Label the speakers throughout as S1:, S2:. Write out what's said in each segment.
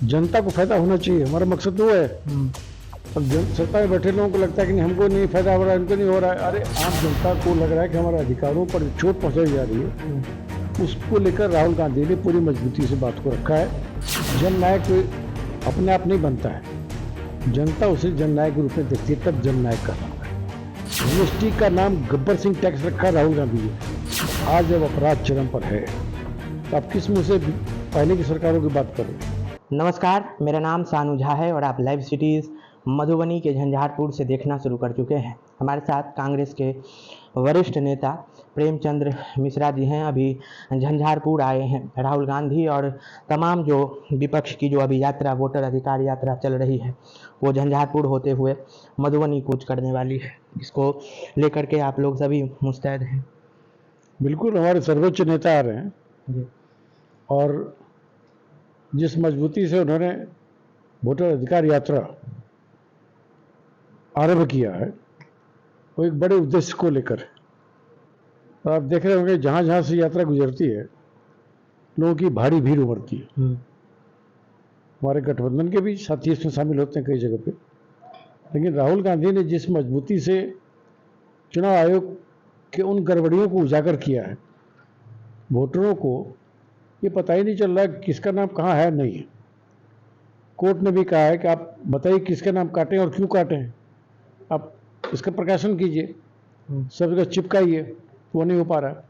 S1: जनता को फायदा होना चाहिए, हमारा मकसद तो वो है। अब सत्ता में बैठे लोगों को लगता है कि नहीं हमको नहीं फायदा हो रहा है, उनको नहीं हो रहा है। अरे आम जनता को लग रहा है कि हमारे अधिकारों पर चोट पहुंचाई जा रही है, उसको लेकर राहुल गांधी ने पूरी मजबूती से बात को रखा है। जननायक अपने आप नहीं बनता है, जनता उसे जननायक के रूप में देखती है, तब जननायक का नाम है। जीएसटी का नाम गब्बर सिंह टैक्स रखा राहुल गांधी ने। आज जब अपराध चरम पर है तो आप किस मुंह से पहले की सरकारों की बात करें।
S2: नमस्कार, मेरा नाम सानू झा है और आप लाइव सिटीज़ मधुबनी के झंझारपुर से देखना शुरू कर चुके हैं। हमारे साथ कांग्रेस के वरिष्ठ नेता प्रेमचंद्र मिश्रा जी हैं। अभी झंझारपुर आए हैं। राहुल गांधी और तमाम जो विपक्ष की जो अभी यात्रा, वोटर अधिकार यात्रा चल रही है, वो झंझारपुर होते हुए मधुबनी कूच करने वाली है। इसको लेकर के आप लोग सभी मुस्तैद हैं?
S1: बिल्कुल, हमारे सर्वोच्च नेता आ रहे हैं
S2: जी।
S1: और जिस मजबूती से उन्होंने वोटर अधिकार यात्रा आरंभ किया है वो एक बड़े उद्देश्य को लेकर है। और आप देख रहे होंगे जहाँ जहाँ से यात्रा गुजरती है लोगों की भारी भीड़ उमड़ती है। हमारे गठबंधन के भी साथी इसमें शामिल होते हैं कई जगह पे। लेकिन राहुल गांधी ने जिस मजबूती से चुनाव आयोग के उन गड़बड़ियों को उजागर किया है, वोटरों को ये पता ही नहीं चल रहा है किसका नाम कहाँ है नहीं है। कोर्ट ने भी कहा है कि आप बताइए किसका नाम काटें और क्यों काटें, आप इसका प्रकाशन कीजिए, सब जगह चिपकाइए, वो नहीं हो पा रहा।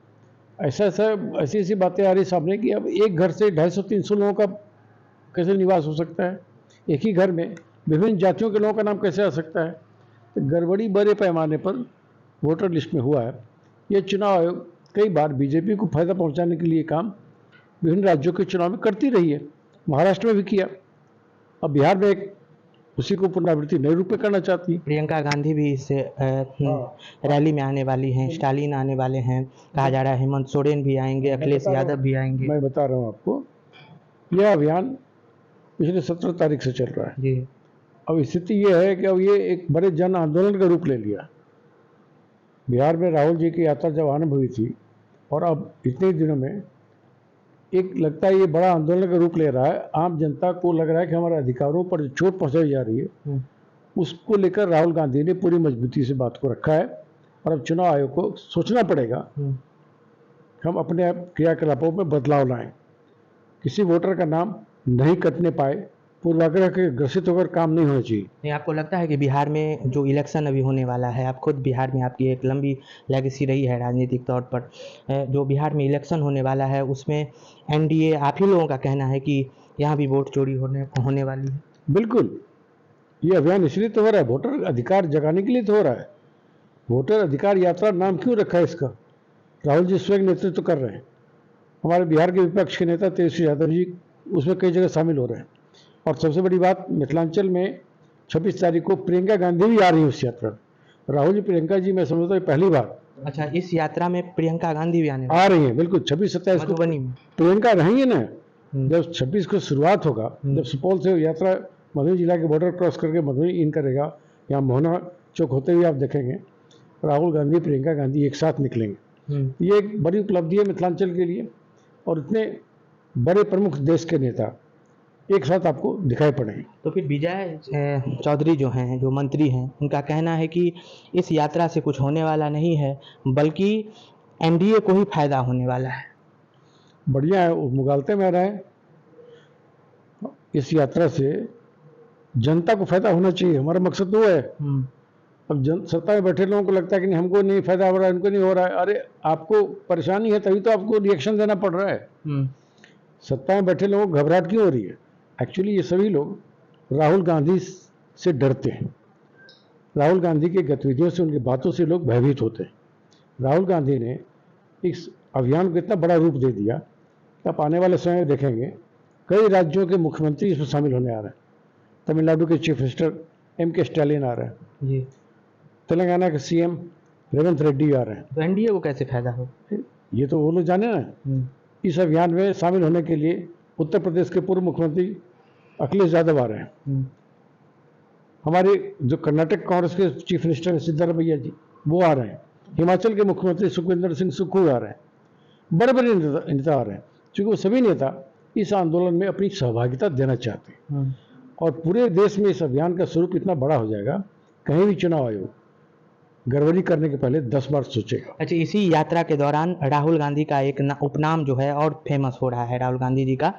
S1: ऐसी ऐसी बातें आ रही सामने कि अब एक घर से 250-300 लोगों का कैसे निवास हो सकता है, एक ही घर में विभिन्न जातियों के लोगों का नाम कैसे आ सकता है। तो गड़बड़ी बड़े पैमाने पर वोटर लिस्ट में हुआ है। ये चुनाव आयोग कई बार बीजेपी को फायदा पहुंचाने के लिए काम विभिन्न राज्यों के चुनाव में करती रही है। महाराष्ट्र में भी किया, अब बिहार में एक उसी को पुनरावृत्ति नए रूप में करना चाहती है।
S2: प्रियंका गांधी भी इस रैली में आने वाली हैं, स्टालिन आने वाले हैं, कहा जा रहा है हेमंत सोरेन भी आएंगे, अखिलेश यादव भी आएंगे।
S1: मैं बता रहा हूँ आपको, यह अभियान पिछले 17 तारीख से चल रहा है
S2: जी।
S1: अब स्थिति यह है कि अब ये एक बड़े जन आंदोलन का रूप ले लिया। बिहार में राहुल जी की यात्रा जब आरंभ हुई थी और अब इतने दिनों में एक लगता है ये बड़ा आंदोलन का रूप ले रहा है। आम जनता को लग रहा है कि हमारे अधिकारों पर जो चोट पहुंचाई जा रही है, उसको लेकर राहुल गांधी ने पूरी मजबूती से बात को रखा है। और अब चुनाव आयोग को सोचना पड़ेगा हम अपने क्रियाकलापों में बदलाव लाएं। किसी वोटर का नाम नहीं कटने पाए, पूर्वाग्रह के ग्रसित होकर काम नहीं होना चाहिए।
S2: नहीं, आपको लगता है कि बिहार में जो इलेक्शन अभी होने वाला है, आप खुद बिहार में, आपकी एक लंबी लेगेसी रही है राजनीतिक तौर पर, जो बिहार में इलेक्शन होने वाला है उसमें एनडीए, आप ही लोगों का कहना है कि यहाँ भी वोट चोरी होने वाली है?
S1: बिल्कुल, ये अभियान इसलिए तो हो रहा है, वोटर अधिकार जगाने के लिए तो हो रहा है। वोटर अधिकार यात्रा नाम क्यों रखा है इसका? राहुल जी स्वयं नेतृत्व कर रहे हैं, हमारे बिहार के विपक्ष के नेता तेजस्वी यादव जी उसमें कई जगह शामिल हो रहे हैं। और सबसे बड़ी बात, मिथिलांचल में 26 तारीख को प्रियंका गांधी भी आ रही है उस यात्रा। राहुल जी प्रियंका जी मैं समझता हूँ पहली बार।
S2: अच्छा, इस यात्रा में प्रियंका गांधी भी
S1: आ रही है? बिल्कुल, 26-27 को
S2: मधुबनी में
S1: प्रियंका रहेंगे ना। जब 26 को शुरुआत होगा, जब सुपौल से यात्रा मधुबनी जिला के बॉर्डर क्रॉस करके मधुबनी इन करेगा, यहाँ मोहना चौक होते हुए आप देखेंगे राहुल गांधी प्रियंका गांधी एक साथ निकलेंगे। ये एक बड़ी उपलब्धि है मिथिलांचल के लिए, और इतने बड़े प्रमुख देश के नेता एक साथ आपको दिखाई पड़ेंगे।
S2: तो फिर विजय चौधरी जो हैं, जो मंत्री हैं, उनका कहना है कि इस यात्रा से कुछ होने वाला नहीं है, बल्कि एनडीए को ही फायदा होने वाला है।
S1: बढ़िया है, वो मुगालते में रहे। इस यात्रा से जनता को फायदा होना चाहिए, हमारा मकसद तो है। अब सत्ता में बैठे लोगों को लगता है कि नहीं हमको नहीं फायदा हो रहा है, उनको नहीं हो रहा है। अरे आपको परेशानी है तभी तो आपको रिएक्शन देना पड़ रहा है। सत्ता में बैठे लोगों को घबराहट क्यों हो रही है? एक्चुअली ये सभी लोग राहुल गांधी से डरते हैं, राहुल गांधी की गतिविधियों से, उनकी बातों से लोग भयभीत होते हैं। राहुल गांधी ने इस अभियान को इतना बड़ा रूप दे दिया कि आप आने वाले समय में देखेंगे कई राज्यों के मुख्यमंत्री इसमें शामिल होने आ रहे हैं। तमिलनाडु के चीफ मिनिस्टर M.K. स्टालिन आ रहे हैं जी, तेलंगाना के CM रेवंत रेड्डी आ रहे हैं।
S2: तो एनडीए को कैसे फायदा हो?
S1: ये तो वो लोग जाने ना। इस अभियान में शामिल होने के लिए उत्तर प्रदेश के पूर्व मुख्यमंत्री अखिलेश यादव आ रहे हैं। हमारे जो कर्नाटक कांग्रेस के चीफ मिनिस्टर सिद्धारमैया जी वो आ रहे हैं। हिमाचल के मुख्यमंत्री सुखविंदर सिंह सुक्खू आ रहे हैं। बड़े बड़े नेता आ रहे हैं, क्योंकि वो सभी नेता इस आंदोलन में अपनी सहभागिता देना चाहते हैं और पूरे देश में इस अभियान का स्वरूप इतना बड़ा हो जाएगा, कहीं भी चुनाव आयोग गड़बड़ी करने के पहले 10 बार सोचेगा।
S2: अच्छा, इसी यात्रा के दौरान राहुल गांधी का एक उपनाम जो है और फेमस हो रहा है राहुल गांधी जी का।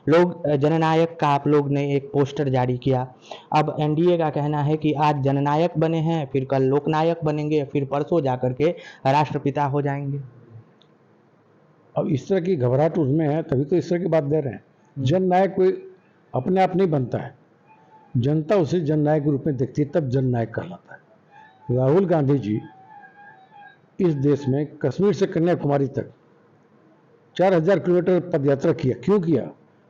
S2: लोग जननायक का आप लोग ने एक पोस्टर जारी किया। अब एनडीए का कहना है कि आज जननायक बने हैं, फिर कल लोकनायक बनेंगे, फिर परसों जा करके राष्ट्रपिता हो जाएंगे।
S1: अब इस तरह की घबराहट उसमें है, तभी तो इस तरह की बात दे रहे हैं। जननायक कोई अपने आप नहीं बनता है, जनता उसे जननायक के रूप में देखती है, तब जननायक कहलाता है। राहुल गांधी जी इस देश में कश्मीर से कन्याकुमारी तक 4000 किलोमीटर पदयात्रा किया। क्यों किया?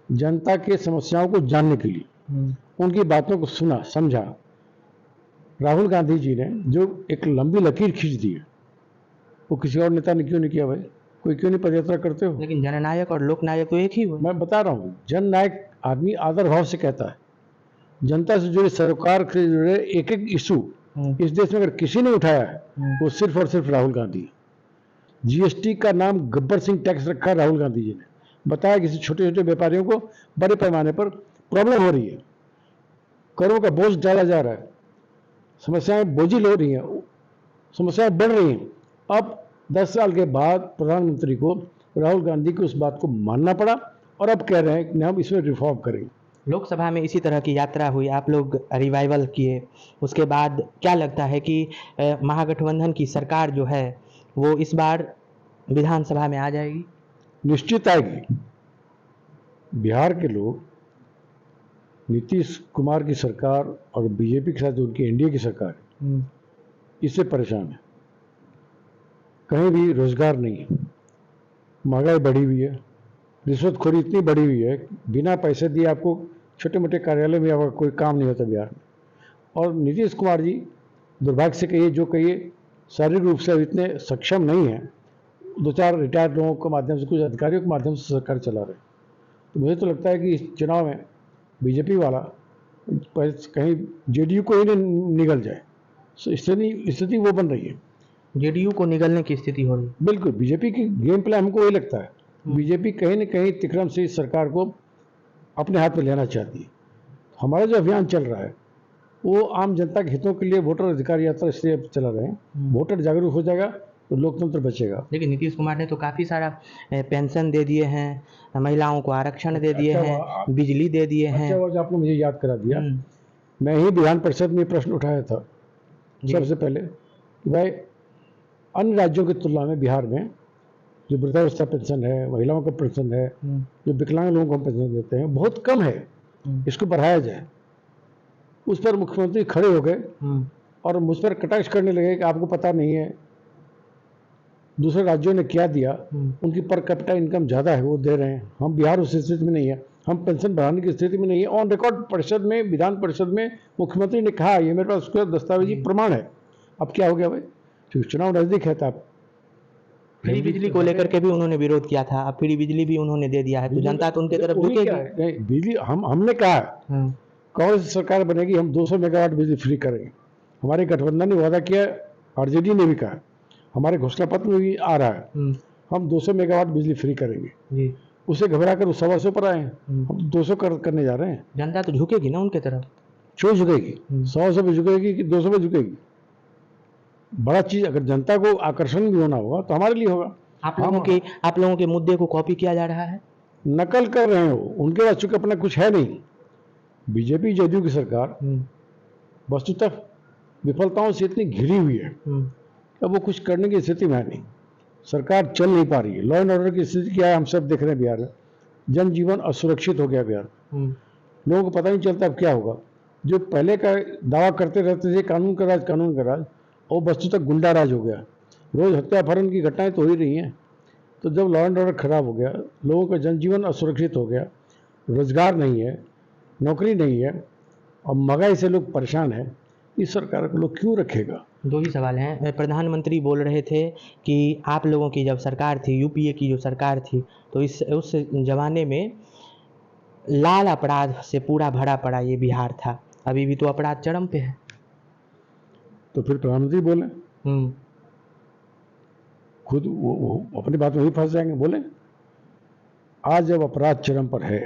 S1: जनता के समस्याओं को जानने के लिए, उनकी बातों को सुना समझा। राहुल गांधी जी ने जो एक लंबी लकीर खींच दी है, वो किसी और नेता ने क्यों नहीं किया? भाई कोई क्यों नहीं पदयात्रा करते हो?
S2: लेकिन जननायक और लोकनायक तो एक ही हुए।
S1: मैं बता रहा हूँ, जननायक आदमी आदर भाव से कहता है। जनता से जुड़े, सरकार से जुड़े एक एक इशू इस देश में अगर किसी ने उठाया है, वो सिर्फ और सिर्फ राहुल गांधी है। जीएसटी का नाम गब्बर सिंह टैक्स रखा है राहुल गांधी जी ने। बताया किसी छोटे छोटे व्यापारियों को बड़े पैमाने पर प्रॉब्लम हो रही है, करों का बोझ डाला जा रहा है, समस्याएं बोझिल हो रही हैं, समस्याएं बढ़ रही हैं। अब 10 साल के बाद प्रधानमंत्री को राहुल गांधी की उस बात को मानना पड़ा और अब कह रहे हैं कि हम इसमें रिफॉर्म करेंगे।
S2: लोकसभा में इसी तरह की यात्रा हुई, आप लोग रिवाइवल किए, उसके बाद क्या लगता है कि महागठबंधन की सरकार जो है वो इस बार विधानसभा में आ जाएगी?
S1: निश्चित आएगी। बिहार के लोग नीतीश कुमार की सरकार और बीजेपी के साथ जो उनकी एनडीए की सरकार है, इससे परेशान है। कहीं भी रोजगार नहीं है, महंगाई बढ़ी हुई है, रिश्वतखोरी इतनी बढ़ी हुई है, बिना पैसे दिए आपको छोटे मोटे कार्यालय में आपका कोई काम नहीं होता बिहार में। और नीतीश कुमार जी, दुर्भाग्य से कहिए जो कहिए, शारीरिक रूप से इतने सक्षम नहीं हैं। 2-4 रिटायर्ड लोगों के माध्यम से, कुछ अधिकारियों के माध्यम से सरकार चला रहे। तो मुझे तो लगता है कि इस चुनाव में बीजेपी वाला कहीं जेडीयू को ही निगल जाए, स्थिति वो बन रही है।
S2: जेडीयू को निगलने की स्थिति हो रही है।
S1: बिल्कुल, बीजेपी की गेम प्लान हमको वही लगता है। बीजेपी कहीं न कहीं तिक्रम से इस सरकार को अपने हाथ में लेना चाहती है। हमारा जो अभियान चल रहा है वो आम जनता के हितों के लिए वोटर अधिकार यात्रा इसलिए चला रहे हैं। वोटर जागरूक हो जाएगा तो लोकतंत्र बचेगा।
S2: लेकिन नीतीश कुमार ने तो काफ़ी सारा पेंशन दे दिए हैं, महिलाओं को आरक्षण दे दिए हैं, बिजली दे दिए हैं।
S1: अच्छा, आपने मुझे याद करा दिया। मैं ही विधान परिषद में प्रश्न उठाया था सबसे पहले कि भाई अन्य राज्यों की तुलना में बिहार में जो वृद्धावस्था पेंशन है, महिलाओं का पेंशन है, जो विकलांग लोगों को हम पेंशन देते हैं, बहुत कम है, इसको बढ़ाया जाए। उस पर मुख्यमंत्री खड़े हो गए और मुझ पर कटाक्ष करने लगे कि आपको पता नहीं है दूसरे राज्यों ने क्या दिया, उनकी पर कैपिटा इनकम ज़्यादा है, वो दे रहे हैं, हम बिहार उस स्थिति में नहीं है, हम पेंशन बढ़ाने की स्थिति में नहीं है। ऑन रिकॉर्ड परिषद में, विधान परिषद में मुख्यमंत्री ने कहा, ये मेरे पास उसका दस्तावेजी प्रमाण है। अब क्या हो गया भाई, क्योंकि चुनाव नजदीक है, तब
S2: फ्री बिजली को लेकर के भी उन्होंने विरोध किया था। अब फ्री बिजली भी उन्होंने दे दिया है, तो जनता तो उनके तरफ झुकेगी।
S1: बिजली हमने कहा कांग्रेस सरकार बनेगी हम 200 मेगावाट बिजली फ्री करेंगे। हमारे गठबंधन ने वादा किया, आरजेडी ने भी कहा, हमारे घोषणा पत्र में भी आ रहा है, हम 200 मेगावाट बिजली फ्री करेंगे। उसे घबरा कर 100 पर आए हैं, हम 200 करने जा रहे हैं।
S2: जनता तो झुकेगी ना उनके तरफ।
S1: क्यों झुकेगी? 100 पे झुकेगी कि 200 पे झुकेगी? बड़ा चीज अगर जनता को आकर्षण भी होना होगा तो हमारे लिए होगा।
S2: आप लोगों के मुद्दे को कॉपी किया जा रहा है,
S1: नकल कर रहे हो उनके पास, चूंकि अपना कुछ है नहीं। बीजेपी जेडीयू की सरकार वस्तुतः विफलताओं से इतनी घिरी हुई है, अब वो कुछ करने की स्थिति में नहीं, सरकार चल नहीं पा रही है। लॉ एंड ऑर्डर की स्थिति क्या है हम सब देख रहे हैं बिहार में। जनजीवन असुरक्षित हो गया बिहार, लोगों को पता नहीं चलता अब क्या होगा। जो पहले का दावा करते रहते थे कानून का राज, और वस्तुतः गुंडा राज हो गया। रोज हत्या अपहरण की घटनाएं तो हो ही रही हैं। तो जब लॉ एंड ऑर्डर खराब हो गया, लोगों का जनजीवन असुरक्षित हो गया, रोजगार नहीं है, नौकरी नहीं है और महंगाई से लोग परेशान हैं, इस सरकार को लोग क्यों रखेगा?
S2: 2 ही सवाल हैं। प्रधानमंत्री बोल रहे थे कि आप लोगों की जब सरकार थी, यूपीए की जो सरकार थी, तो उस जमाने में लाल अपराध से पूरा भरा पड़ा ये बिहार था। अभी भी तो अपराध चरम पे है।
S1: तो फिर प्रधानमंत्री बोले, खुद वो अपनी बात में ही फंस जाएंगे। बोले आज जब अपराध चरम पर है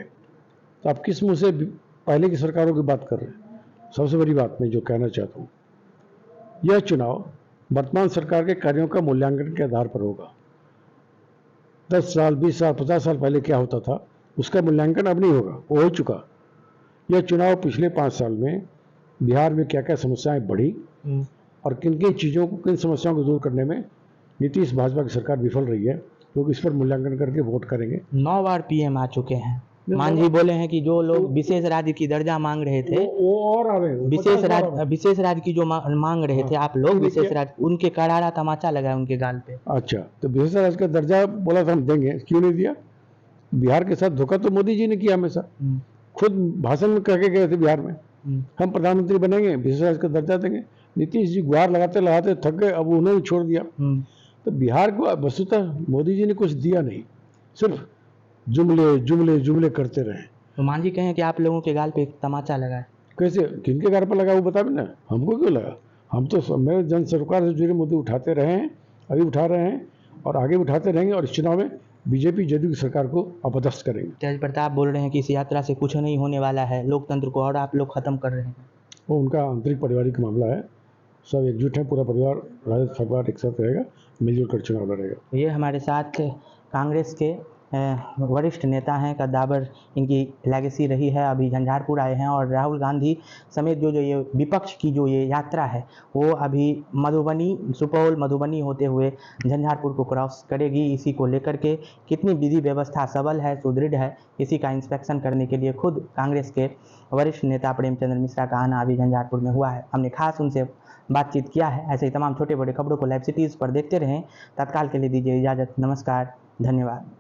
S1: तो आप किस मुंह से पहले की सरकारों की बात कर रहे हैं? सबसे बड़ी बात मैं जो कहना चाहता हूँ, यह चुनाव वर्तमान सरकार के कार्यों का मूल्यांकन के आधार पर होगा। 10 साल, 20 साल, 50 साल पहले क्या होता था उसका मूल्यांकन अब नहीं होगा, वो हो चुका। यह चुनाव पिछले 5 साल में बिहार में क्या क्या समस्याएं बढ़ी और किन किन चीज़ों को, किन समस्याओं को दूर करने में नीतीश भाजपा की सरकार विफल रही है, लोग इस पर मूल्यांकन करके वोट करेंगे।
S2: 9 बार पीएम आ चुके हैं। मान जी बोले हैं कि जो लोग विशेष राज्य की दर्जा मांग रहे थे,
S1: वो और आ रहे हैं,
S2: विशेष राज्य की जो मांग रहे थे आप लोग विशेष राज्य, उनके करारा तमाचा लगा उनके गाल पे।
S1: अच्छा, तो विशेष राज्य का दर्जा बोला था हम देंगे, क्यों नहीं दिया? बिहार के साथ धोखा तो मोदी जी ने किया हमेशा। खुद भाषण में कह के गए थे बिहार में हम प्रधानमंत्री बनेंगे, विशेष राज्य का दर्जा देंगे। नीतीश जी गुहार लगाते लगाते थक गए, अब उन्होंने छोड़ दिया। तो बिहार को वस्तुतः मोदी जी ने कुछ दिया नहीं, सिर्फ जुमले जुमले जुमले करते रहे।
S2: तो मान जी कहें कि आप लोगों के गाल पे एक तमाचा लगा है।
S1: कैसे, किनके गाल पर लगा वो बता भी ना, हमको क्यों लगा? हम तो मेरे जन सरकार से जुड़े मुद्दे उठाते रहे हैं, अभी उठा रहे हैं और आगे उठाते रहेंगे, और इस चुनाव में बीजेपी जदयू की सरकार को अपदस्थ करेंगे।
S2: तेज प्रताप बोल रहे हैं कि इस यात्रा से कुछ नहीं होने वाला है, लोकतंत्र को और आप लोग खत्म कर रहे हैं।
S1: वो उनका आंतरिक पारिवारिक मामला है, सब एकजुट है, पूरा परिवार, राजद सरकार एक साथ रहेगा, मिलजुल कर चुनाव लड़ेगा।
S2: ये हमारे साथ कांग्रेस के वरिष्ठ नेता हैं, कद्दावर इनकी लेगेसी रही है, अभी झंझारपुर आए हैं और राहुल गांधी समेत जो ये विपक्ष की जो ये यात्रा है वो अभी मधुबनी, सुपौल मधुबनी होते हुए झंझारपुर को क्रॉस करेगी। इसी को लेकर के कितनी विधि व्यवस्था सबल है, सुदृढ़ है, इसी का इंस्पेक्शन करने के लिए खुद कांग्रेस के वरिष्ठ नेता प्रेमचंद्र मिश्रा का आना अभी झंझारपुर में हुआ है। हमने खास उनसे बातचीत किया है। ऐसे ही तमाम छोटे बड़े खबरों को लाइव सिटीज़ पर देखते रहें। तत्काल के लिए दीजिए इजाज़त। नमस्कार, धन्यवाद।